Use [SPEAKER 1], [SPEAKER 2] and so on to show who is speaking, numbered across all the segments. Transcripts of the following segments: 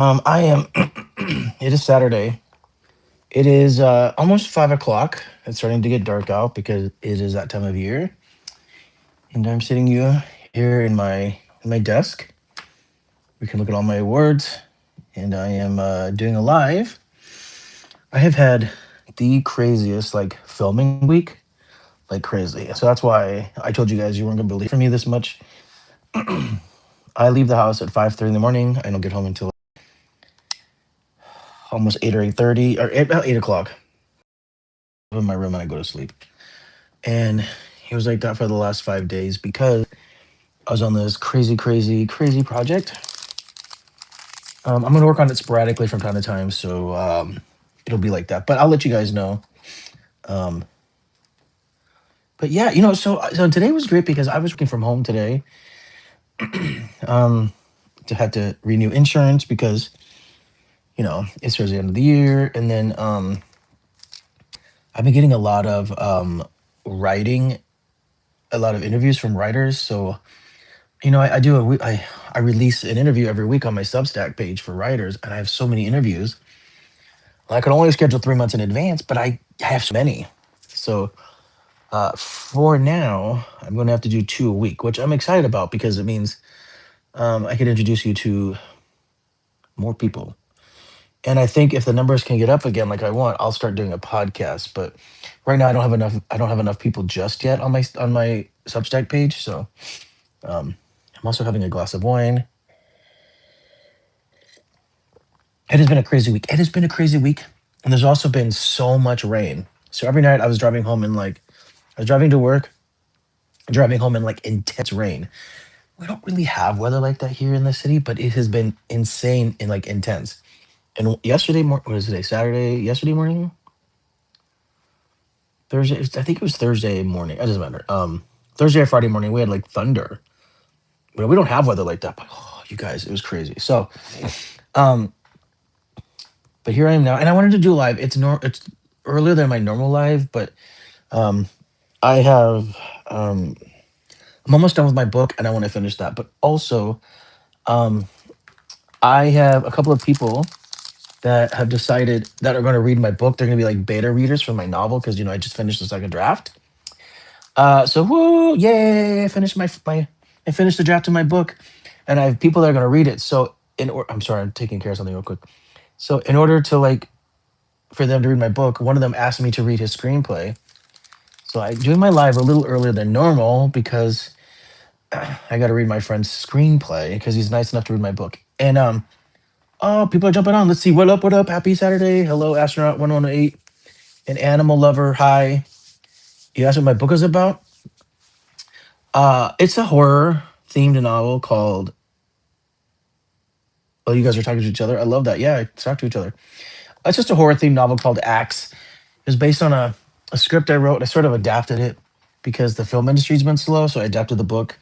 [SPEAKER 1] I am. It is Saturday. It is almost 5 o'clock. It's starting to get dark out because it is that time of year, and I'm sitting here in my desk. We can look at all my awards, and I am doing a live. I have had the craziest filming week, like crazy. So that's why I told you guys you weren't gonna believe for me this much. I leave the house at 5:30 in the morning. I don't get home until almost 8 or 8:30 or about 8 o'clock. In my room and I go to sleep. And he was like that for the last 5 days because I was on this crazy, crazy, crazy project. I'm gonna work on it sporadically from time to time, so it'll be like that. But I'll let you guys know. Um, but yeah, so today was great because I was working from home today. Um, to have to renew insurance because it's towards the end of the year, and then I've been getting a lot of writing, a lot of interviews from writers. So I do I release an interview every week on my Substack page for writers, and I have so many interviews. I could only schedule 3 months in advance, but I have so many. So for now, I'm going to have to do two a week, which I'm excited about because it means I can introduce you to more people. And I think if the numbers can get up again like I want, I'll start doing a podcast. But right now, I don't have enough. I don't have enough people just yet on my Substack page. So I'm also having a glass of wine. It has been a crazy week. It has been a crazy week. And there's also been so much rain. So every night I was driving home in I was driving to work, driving home in intense rain. We don't really have weather like that here in the city, but it has been insane and intense. And yesterday what was today? Saturday, yesterday morning? Thursday, I think it was Thursday morning. It doesn't matter. Thursday or Friday morning, we had thunder. We don't have weather like that, but you guys, it was crazy. So, um, but here I am now, and I wanted to do a live. It's earlier than my normal live, but um, I have I'm almost done with my book, and I want to finish that. But also, um, I have a couple of people that have decided that are going to read my book. They're going to be beta readers for my novel because I just finished the second draft. So woo, yay! I finished the draft of my book, and I have people that are going to read it. So I'm sorry, I'm taking care of something real quick. So in order to for them to read my book, one of them asked me to read his screenplay. So I'm doing my live a little earlier than normal because I got to read my friend's screenplay because he's nice enough to read my book. And oh, people are jumping on. Let's see. What up? What up? Happy Saturday. Hello, astronaut 118, an animal lover. Hi. You asked what my book is about? It's a horror themed novel called. Oh, you guys are talking to each other. I love that. Yeah, talk to each other. It's just a horror themed novel called Axe. It was based on a script I wrote. I sort of adapted it because the film industry's been slow, so I adapted the book.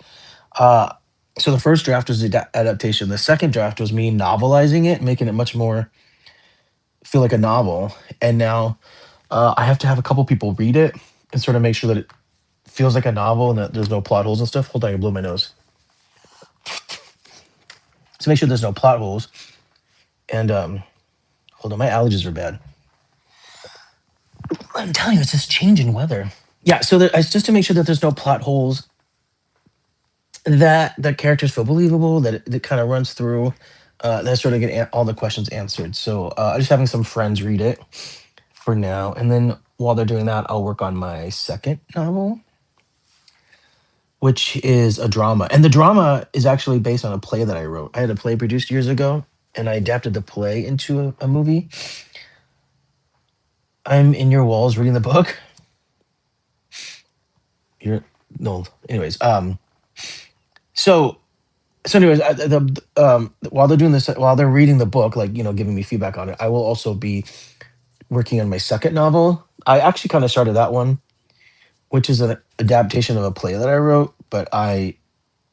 [SPEAKER 1] Uh, so the first draft was the adaptation. The second draft was me novelizing it, making it much more feel like a novel. And now I have to have a couple people read it and sort of make sure that it feels like a novel and that there's no plot holes and stuff. Hold on, I blew my nose. To make sure there's no plot holes. And hold on, my allergies are bad. I'm telling you, it's this change in weather. Yeah, so it's just to make sure that there's no plot holes, that the characters feel believable, that it kind of runs through, that sort of get all the questions answered. So I'm just having some friends read it for now, and then while they're doing that, I'll work on my second novel, which is a drama. And the drama is actually based on a play that I wrote. I had a play produced years ago, and I adapted the play into a movie. I'm in your walls reading the book. You're no, anyways. So anyways, while they're doing this, while they're reading the book, giving me feedback on it, I will also be working on my second novel. I actually kind of started that one, which is an adaptation of a play that I wrote, but I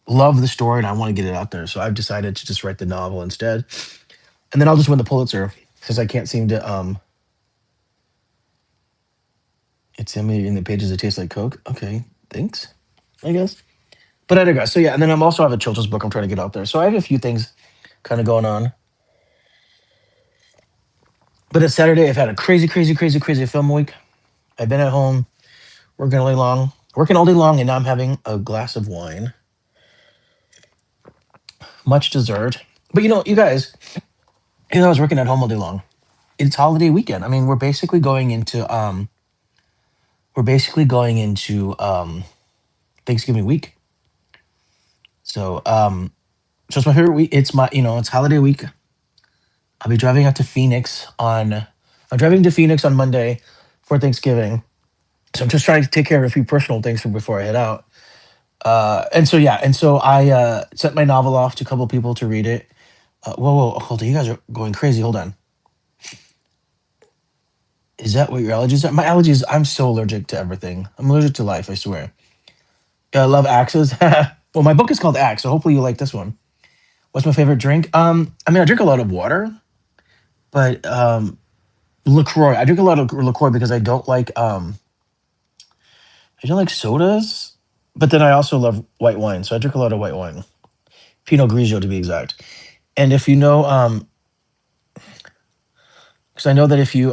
[SPEAKER 1] love the story and I want to get it out there. So I've decided to just write the novel instead. And then I'll just win the Pulitzer because I can't seem to it's in the pages that taste like Coke. Okay, thanks. I guess. But I digress. So yeah, and then I'm also have a children's book I'm trying to get out there. So I have a few things kind of going on. But it's Saturday. I've had a crazy, crazy, crazy, crazy film week. I've been at home working all day long, and now I'm having a glass of wine, much deserved. But you guys, I was working at home all day long. It's holiday weekend. I mean, we're basically going into Thanksgiving week. So so it's my favorite week. It's holiday week. I'll be driving out to Phoenix on I'm driving to Phoenix on Monday for Thanksgiving. So I'm just trying to take care of a few personal things before I head out. And so I sent my novel off to a couple of people to read it. Whoa, hold on, you guys are going crazy. Hold on. Is that what your allergies are? My allergies, I'm so allergic to everything. I'm allergic to life, I swear. Yeah, I love axes. Well, my book is called Axe, so hopefully you like this one. What's my favorite drink? I mean, I drink a lot of water, but LaCroix. I drink a lot of LaCroix because I don't like sodas, but then I also love white wine, so I drink a lot of white wine. Pinot Grigio to be exact. And if you know, because I know that if you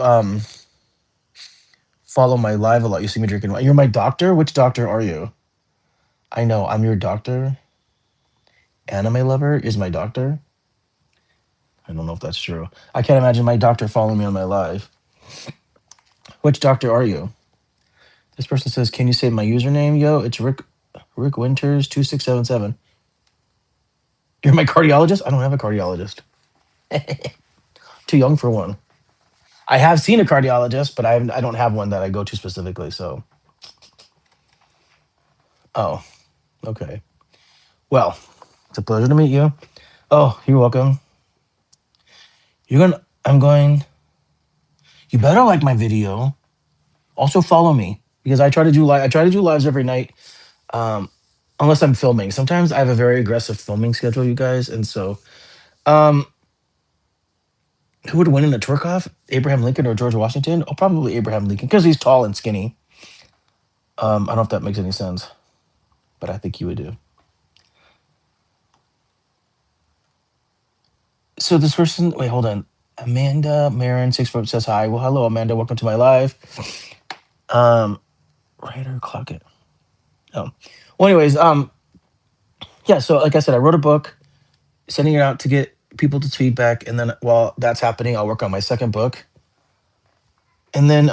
[SPEAKER 1] follow my live a lot, you see me drinking wine. You're my doctor? Which doctor are you? I know, I'm your doctor. Anime lover is my doctor. I don't know if that's true. I can't imagine my doctor following me on my live. Which doctor are you? This person says, "Can you say my username?" Yo, it's Rick Winters 2677. You're my cardiologist? I don't have a cardiologist. Too young for one. I have seen a cardiologist, but I don't have one that I go to specifically. So, oh, okay. Well, it's a pleasure to meet you. Oh, you're welcome. I'm going. You better like my video. Also follow me because I try to do lives every night. Um, unless I'm filming. Sometimes I have a very aggressive filming schedule, you guys, and so um, who would win in a twerk off? Abraham Lincoln or George Washington? Oh, probably Abraham Lincoln because he's tall and skinny. I don't know if that makes any sense, but I think you would do. So this person, wait, hold on. Amanda Marin 6 foot says hi. Well, hello, Amanda. Welcome to my live. Um, writer clock it. Oh, well, anyways, yeah. So like I said, I wrote a book, sending it out to get people to feedback, and then while that's happening, I'll work on my second book, and then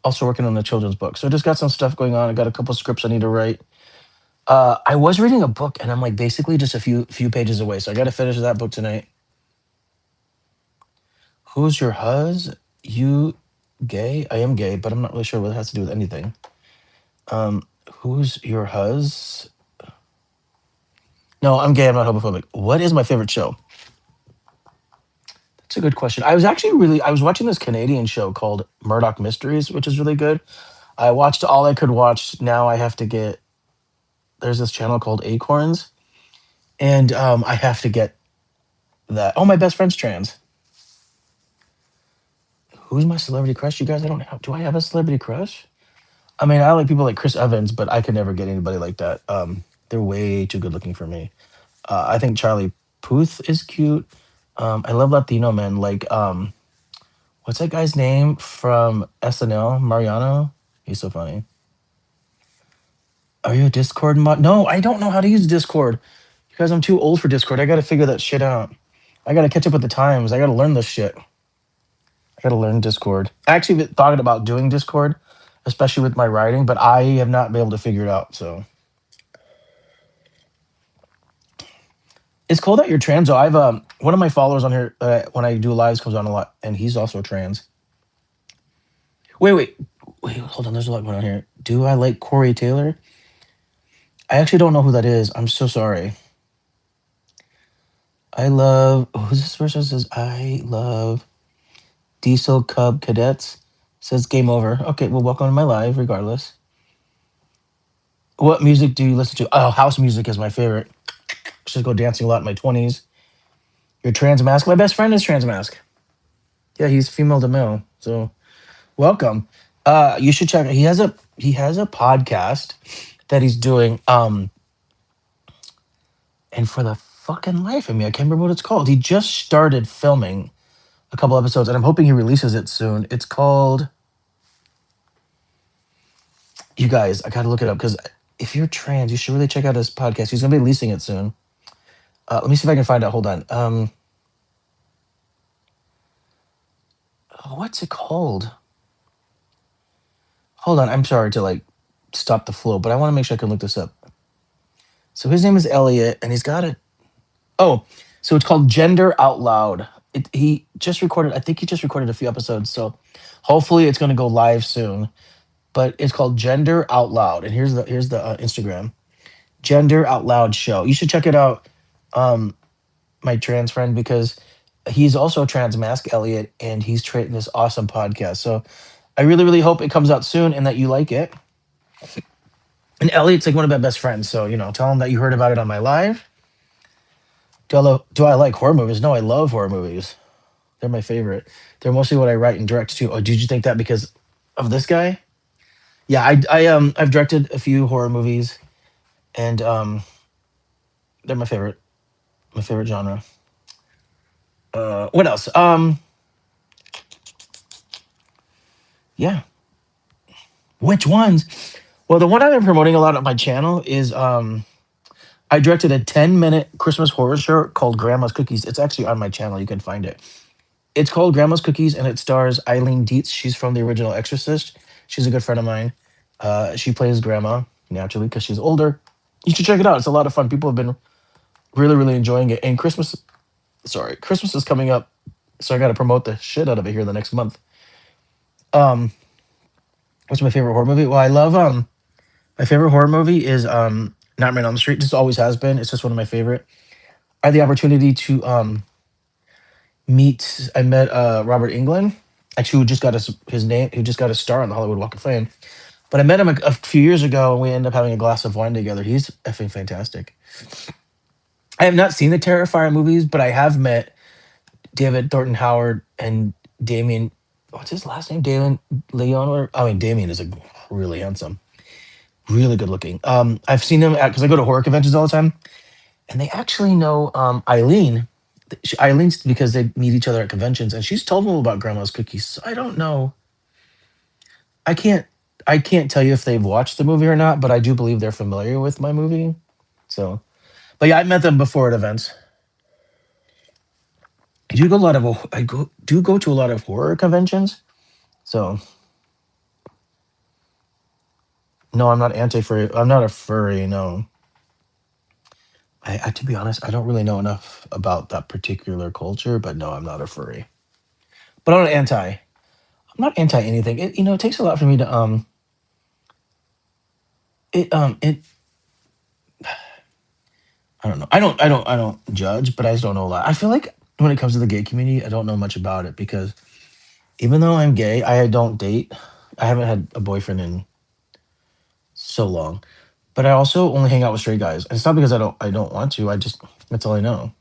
[SPEAKER 1] also working on the children's book. So I just got some stuff going on. I got a couple scripts I need to write. I was reading a book, and I'm like basically just a few pages away. So I got to finish that book tonight. Who's your huz? You gay? I am gay, but I'm not really sure what it has to do with anything. Who's your huz? No, I'm gay. I'm not homophobic. What is my favorite show? That's a good question. I was watching this Canadian show called Murdoch Mysteries, which is really good. I watched all I could watch. Now I have to get. There's this channel called Acorns, and I have to get that. Oh, my best friend's trans. Who's my celebrity crush? You guys, I don't have. Do I have a celebrity crush? I mean, I like people like Chris Evans, but I could never get anybody like that. They're way too good looking for me. I think Charlie Puth is cute. I love Latino men. Like, what's that guy's name from SNL? Mariano. He's so funny. Are you a Discord mod? No, I don't know how to use Discord. Because I'm too old for Discord. I got to figure that shit out. I got to catch up with the times. I got to learn this shit. I got to learn Discord. I actually thought about doing Discord, especially with my writing, but I have not been able to figure it out. So it's cool that you're trans. Though I've one of my followers on here when I do lives comes on a lot, and he's also trans. Wait, hold on. There's a lot going on here. Do I like Corey Taylor? I actually don't know who that is. I'm so sorry. I love who's this person says I love Diesel Cub Cadets. Says game over. Okay, well welcome to my live regardless. What music do you listen to? Oh, house music is my favorite. Just go dancing a lot in my 20s. You're trans mask. My best friend is trans mask. Yeah, he's female to male. So welcome. You should check. He has a podcast that he's doing. And for the fucking life of me, I can't remember what it's called. He just started filming. a couple episodes, and I'm hoping he releases it soon. It's called, you guys, I gotta look it up because if you're trans, you should really check out his podcast. He's gonna be releasing it soon. Let me see if I can find out. Hold on. What's it called? Hold on. I'm sorry to like stop the flow, but I want to make sure I can look this up. So his name is Elliot, and he's got it. Oh, so it's called Gender Out Loud. He just recorded. I think he just recorded a few episodes. So hopefully it's going to go live soon. But it's called Gender Out Loud, and here's the Instagram Gender Out Loud Show. You should check it out, um, my trans friend, because he's also trans mask Elliot, and he's creating this awesome podcast. So I really, really hope it comes out soon and that you like it. And Elliot's like one of my best friends, so tell him that you heard about it on my live. Do I like horror movies? No, I love horror movies. They're my favorite. They're mostly what I write and direct too. Oh, did you think that because of this guy? Yeah, I've directed a few horror movies, and they're my favorite genre. What else? Yeah, which ones? Well, the one I've been promoting a lot on my channel is I directed a 10-minute Christmas horror show called Grandma's Cookies. It's actually on my channel. You can find it. It's called Grandma's Cookies, and it stars Eileen Dietz. She's from the original Exorcist. She's a good friend of mine. She plays Grandma naturally because she's older. You should check it out. It's a lot of fun. People have been really, really enjoying it. And Christmas is coming up, so I got to promote the shit out of it here the next month. Um, what's my favorite horror movie? Well, I love my favorite horror movie is Nightmare on Elm Street. Just always has been. It's just one of my favorite. I had the opportunity to meet. I met Robert Englund, actually, who just got his name, who just got a star on the Hollywood Walk of Fame. But I met him a few years ago, and we ended up having a glass of wine together. He's effing fantastic. I have not seen the Terrifier movies, but I have met David Thornton Howard and Damien. What's his last name? Damien Leon. I mean, Damien is really handsome, really good looking. I've seen him because I go to horror conventions all the time, and they actually know Eileen. Eileen's because they meet each other at conventions, and she's told them about Grandma's Cookies. So I don't know. I can't. I can't tell you if they've watched the movie or not, but I do believe they're familiar with my movie. So, but yeah, I met them before at events. I do go to a lot of horror conventions. So no, I'm not anti furry. I'm not a furry. No, to be honest, I don't really know enough about that particular culture. But no, I'm not a furry. But I'm not anti. I'm not anti anything. It takes a lot for me to it. I don't know. I don't judge, but I just don't know a lot. I feel like when it comes to the gay community, I don't know much about it because even though I'm gay, I don't date. I haven't had a boyfriend in so long. But I also only hang out with straight guys. And it's not because I don't want to. I just that's all I know.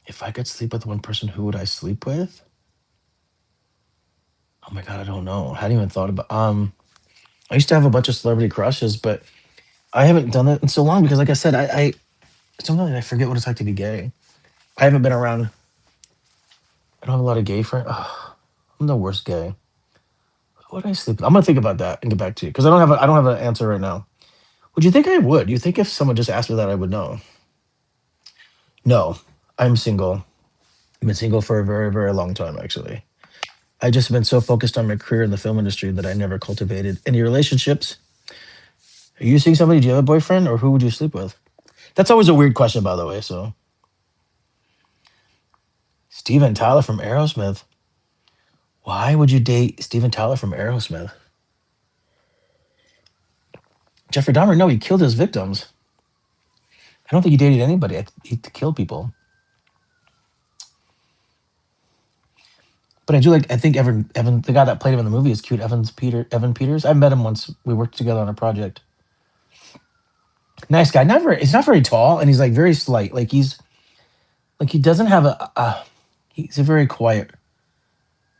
[SPEAKER 1] If I could sleep with one person, who would I sleep with? Oh my god, I don't know. I hadn't even thought about I used to have a bunch of celebrity crushes, but I haven't done that in so long because like I said, I sometimes I forget what it's like to be gay. I haven't been around. I don't have a lot of gay friends. I'm the worst gay. What would I sleep with? I'm gonna think about that and get back to you because I don't have an answer right now. Would you think I would? You think if someone just asked me that I would know? No, I'm single. I've been single for a very, very long time, actually. I just been so focused on my career in the film industry that I never cultivated any relationships. Are you seeing somebody? Do you have a boyfriend, or who would you sleep with? That's always a weird question, by the way. So, Steven Tyler from Aerosmith. Why would you date Steven Tyler from Aerosmith? Jeffrey Dahmer? No, he killed his victims. I don't think he dated anybody. He killed people. But I do like. I think Evan, the guy that played him in the movie, is cute. Evan Peters. I met him once. We worked together on a project. Nice guy. He's not very tall, and he's like very slight. Like he doesn't have he's a very quiet.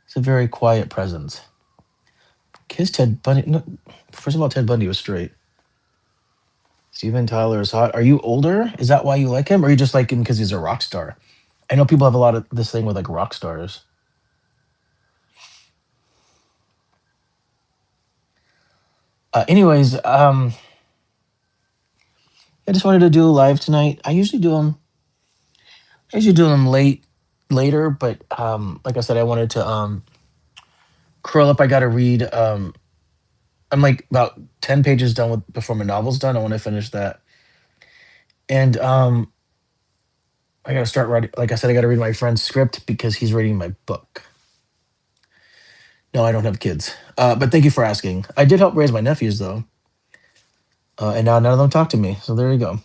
[SPEAKER 1] He's a very quiet presence. Kiss Ted Bundy. No, first of all, Ted Bundy was straight. Steven Tyler is hot. Are you older? Is that why you like him, or you just like him because he's a rock star? I know people have a lot of this thing with like rock stars. Anyways, I just wanted to do a live tonight. I usually do them later, but like I said, I wanted to curl up. I got to read. I'm like about 10 pages done with before my novel's done. I want to finish that, and I got to start writing. Like I said, I got to read my friend's script because he's reading my book. No, I don't have kids. But thank you for asking. I did help raise my nephews though, and now none of them talk to me. So there you go.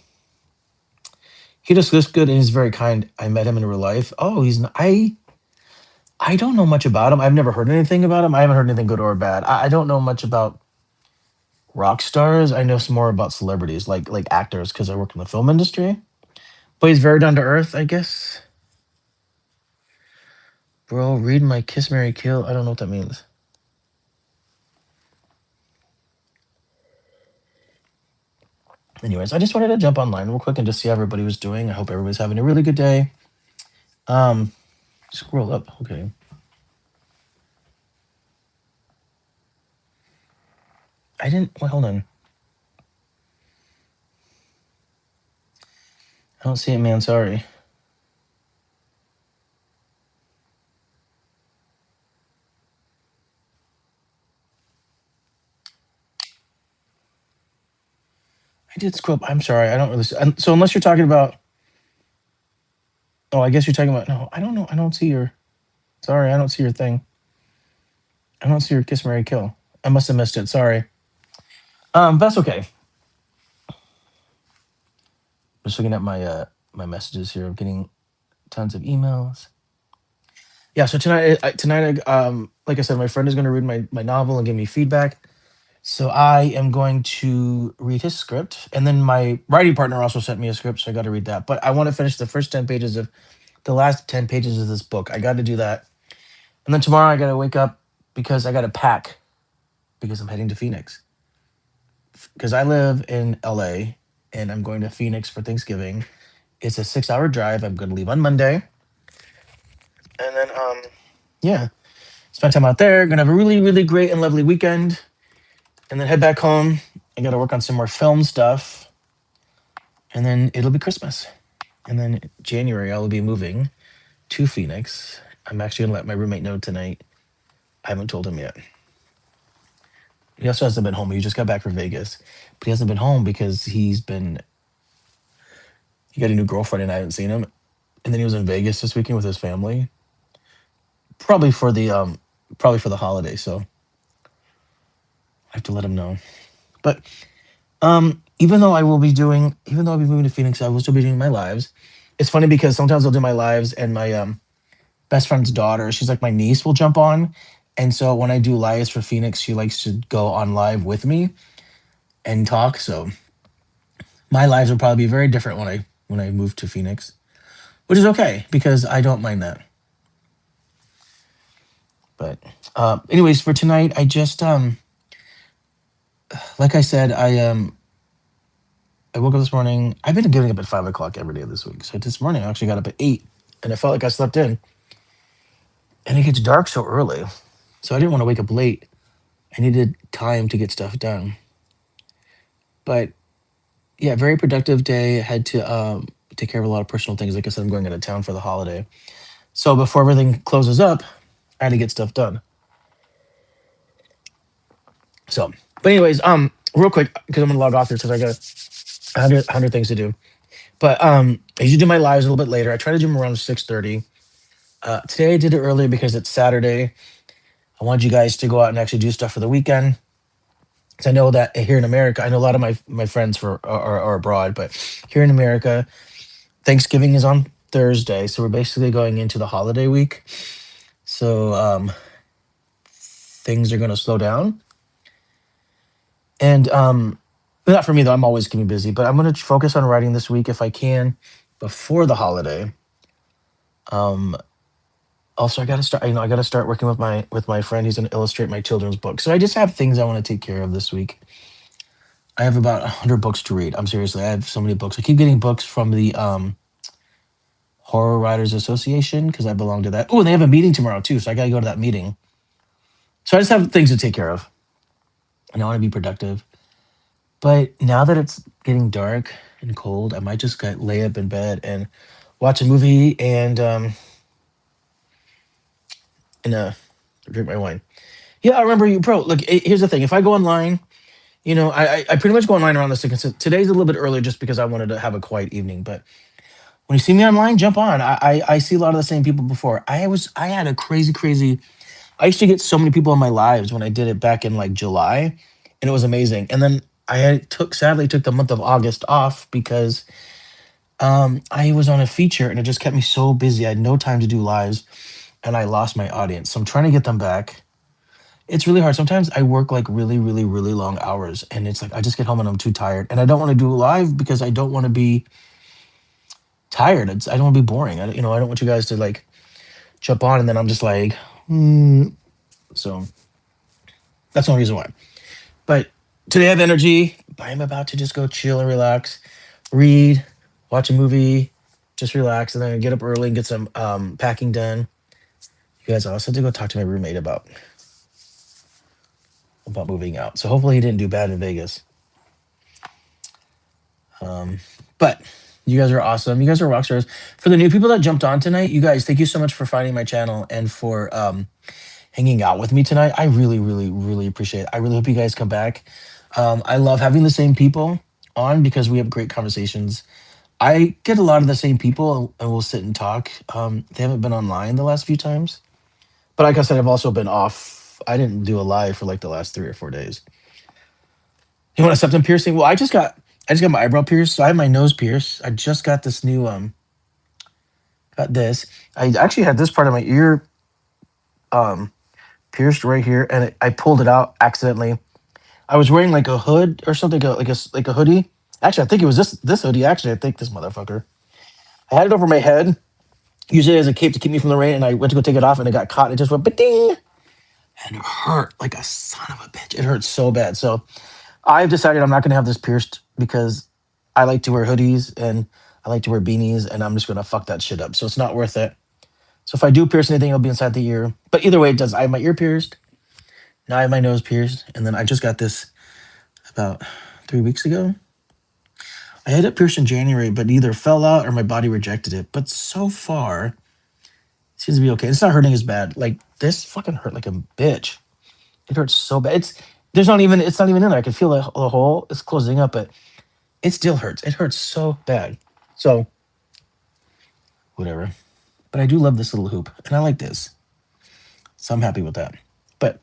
[SPEAKER 1] He just looks good and he's very kind. I met him in real life. Oh, he's not, I don't know much about him. I've never heard anything about him. I haven't heard anything good or bad. I don't know much about rock stars. I know some more about celebrities, like actors, because I work in the film industry. But he's very down to earth, I guess. Bro, read my Kiss Mary Kill. I don't know what that means. Anyways, I just wanted to jump online real quick and just see how everybody was doing. I hope everybody's having a really good day. Um, Scroll up. Okay. I didn't. Wait, hold on. I don't see it, man. Sorry. I did scroll up. I'm sorry. I don't really. So unless you're talking about. Oh, I guess you're talking about. No, I don't know. I don't see your. Sorry, I don't see your thing. I don't see your Kiss Mary Kill. I must have missed it. Sorry. That's okay. Just looking at my messages here. I'm getting tons of emails. Yeah. So tonight, like I said, my friend is going to read my novel and give me feedback. So I am going to read his script, and then my writing partner also sent me a script, so I got to read that. But I want to finish the first 10 pages of the last 10 pages of this book. I got to do that, and then tomorrow I got to wake up because I got to pack because I'm heading to Phoenix because I live in LA and I'm going to Phoenix for Thanksgiving. It's a 6 hour drive. I'm going to leave on Monday, and then yeah, spend time out there. Gonna have a really great and lovely weekend, and then head back home. I got to work on some more film stuff, and then it'll be Christmas. And then January, I will be moving to Phoenix. I'm actually gonna let my roommate know tonight. I haven't told him yet. He also hasn't been home. He just got back from Vegas, but he hasn't been home because he got a new girlfriend and I haven't seen him. And then he was in Vegas this weekend with his family, probably for the holiday. So I have to let him know. But even though I'll be moving to Phoenix, I will still be doing my lives. It's funny because sometimes I'll do my lives and my best friend's daughter, she's like my niece, will jump on. And so when I do lives for Phoenix, she likes to go on live with me and talk. So my lives will probably be very different when I move to Phoenix, which is okay because I don't mind that. But anyways, for tonight, I just like I said, I woke up this morning. I've been getting up at 5 o'clock every day this week. So this morning I actually got up at 8 and I felt like I slept in. And it gets dark so early. So I didn't want to wake up late. I needed time to get stuff done. But yeah, very productive day. I had to take care of a lot of personal things. Like I said, I'm going out of town for the holiday. So before everything closes up, I had to get stuff done. So, but anyways, real quick, because I'm gonna log off here because I got a hundred things to do. But I usually do my lives a little bit later. I try to do them around 6:30. Today I did it earlier because it's Saturday. I wanted you guys to go out and actually do stuff for the weekend. 'Cause I know that here in America, I know a lot of my friends are abroad, but here in America, Thanksgiving is on Thursday, so we're basically going into the holiday week. So things are going to slow down, and not for me though. I'm always going to be busy, but I'm going to focus on writing this week if I can before the holiday. Um, Also, I got to start. I got to start working with my friend. He's going to illustrate my children's book. So I just have things I want to take care of this week. I have about 100 books to read. I'm seriously. I have so many books. I keep getting books from the Horror Writers Association because I belong to that. Oh, and they have a meeting tomorrow too, so I got to go to that meeting. So I just have things to take care of, and I want to be productive. But now that it's getting dark and cold, I might just lay up in bed and watch a movie and drink my wine. Yeah, I remember you, bro. Look, here's the thing: if I go online, I pretty much go online around the second. So today's a little bit earlier just because I wanted to have a quiet evening. But when you see me online, jump on. I see a lot of the same people before. I had a crazy. I used to get so many people in my lives when I did it back in like July, and it was amazing. And then sadly took the month of August off because I was on a feature and it just kept me so busy. I had no time to do lives, and I lost my audience. So I'm trying to get them back. It's really hard. Sometimes I work like really long hours, and it's like I just get home and I'm too tired, and I don't want to do live because I don't want to be tired. I don't want to be boring. I don't want you guys to like jump on and then I'm just like, hmm. So that's the only reason why. But today I have energy. I'm about to just go chill and relax, read, watch a movie, just relax, and then get up early and get some packing done. You guys, I also had to go talk to my roommate about moving out. So hopefully he didn't do bad in Vegas. Um, but you guys are awesome. You guys are rock stars. For the new people that jumped on tonight, you guys, thank you so much for finding my channel and for hanging out with me tonight. I really appreciate it. I really hope you guys come back. I love having the same people on because we have great conversations. I get a lot of the same people and we'll sit and talk. They haven't been online the last few times. But like I said, I've also been off. I didn't do a live for like the last 3 or 4 days. You want a septum piercing? Well, I just got my eyebrow pierced, so I have my nose pierced. I just got this new got this. I actually had this part of my ear um pierced right here, and I pulled it out accidentally. I was wearing like a hood or something, like a hoodie. Actually, I think it was this hoodie. Actually, I think this motherfucker. I had it over my head, using it as a cape to keep me from the rain, and I went to go take it off, and it got caught. And it just went ding, and it hurt like a son of a bitch. It hurt so bad. So I've decided I'm not going to have this pierced because I like to wear hoodies and I like to wear beanies, and I'm just going to fuck that shit up. So it's not worth it. So if I do pierce anything, it'll be inside the ear. But either way, it does. I have my ear pierced. Now I have my nose pierced, and then I just got this about 3 weeks ago. I had it pierced in January, but it either fell out or my body rejected it. But so far, it seems to be okay. It's not hurting as bad. Like this fucking hurt like a bitch. It hurts so bad. It's not even in there. I can feel the hole. It's closing up, but it still hurts. It hurts so bad. So whatever. But I do love this little hoop, and I like this. So I'm happy with that. But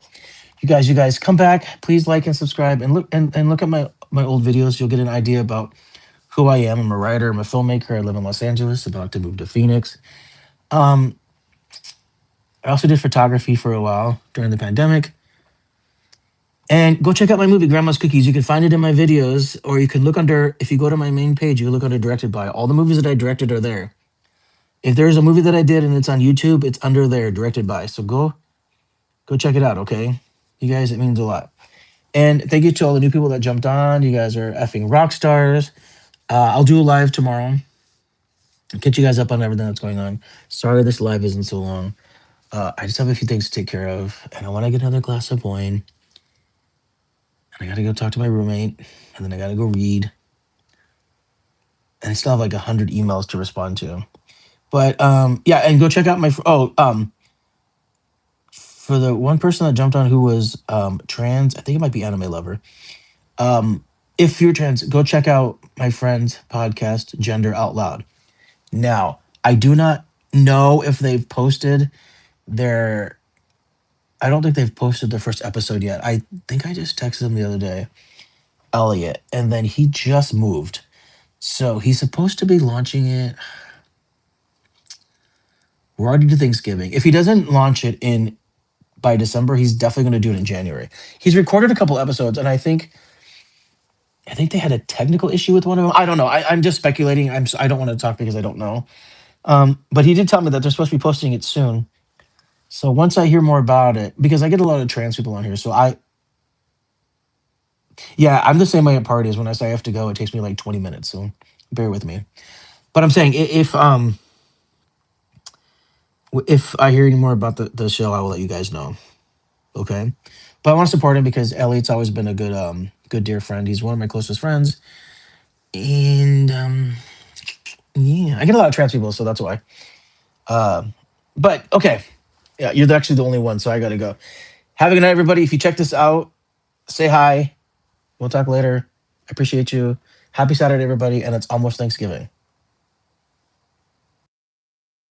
[SPEAKER 1] you guys come back. Please like and subscribe and look at my old videos. You'll get an idea about who I am. I'm a writer. I'm a filmmaker. I live in Los Angeles. About to move to Phoenix. Um, I also did photography for a while during the pandemic. And go check out my movie, Grandma's Cookies. You can find it in my videos, or you can look under, if you go to my main page, you can look under directed by. All the movies that I directed are there. If there's a movie that I did and it's on YouTube, it's under there, directed by. So go check it out, okay? You guys, it means a lot. And thank you to all the new people that jumped on. You guys are effing rock stars. I'll do a live tomorrow. Get you guys up on everything that's going on. Sorry this live isn't so long. I just have a few things to take care of, and I want to get another glass of wine. And I got to go talk to my roommate, and then I got to go read. And I still have like 100 emails to respond to. But yeah, and go check out my for the one person that jumped on who was trans. I think it might be Anime Lover. Um, if you're trans, go check out my friend's podcast, Gender Out Loud. Now, I do not know if they've posted their. I don't think they've posted their first episode yet. I think I just texted them the other day, Elliot, and then he just moved. So he's supposed to be launching it. We're already to Thanksgiving. If he doesn't launch it in by December, he's definitely going to do it in January. He's recorded a couple episodes, and I think they had a technical issue with one of them. I don't know. I'm just speculating. I don't want to talk because I don't know. But he did tell me that they're supposed to be posting it soon. So once I hear more about it, because I get a lot of trans people on here, so yeah, I'm the same way at parties. When I say I have to go, it takes me like 20 minutes. So bear with me. But I'm saying if If I hear any more about the show, I will let you guys know. Okay. But I want to support him because Elliot's always been a good dear friend. He's one of my closest friends. And yeah, I get a lot of trans people, so that's why. Uh, but okay. Yeah, you're actually the only one, so I gotta go. Have a good night, everybody. If you check this out, say hi. We'll talk later. I appreciate you. Happy Saturday, everybody, and it's almost Thanksgiving.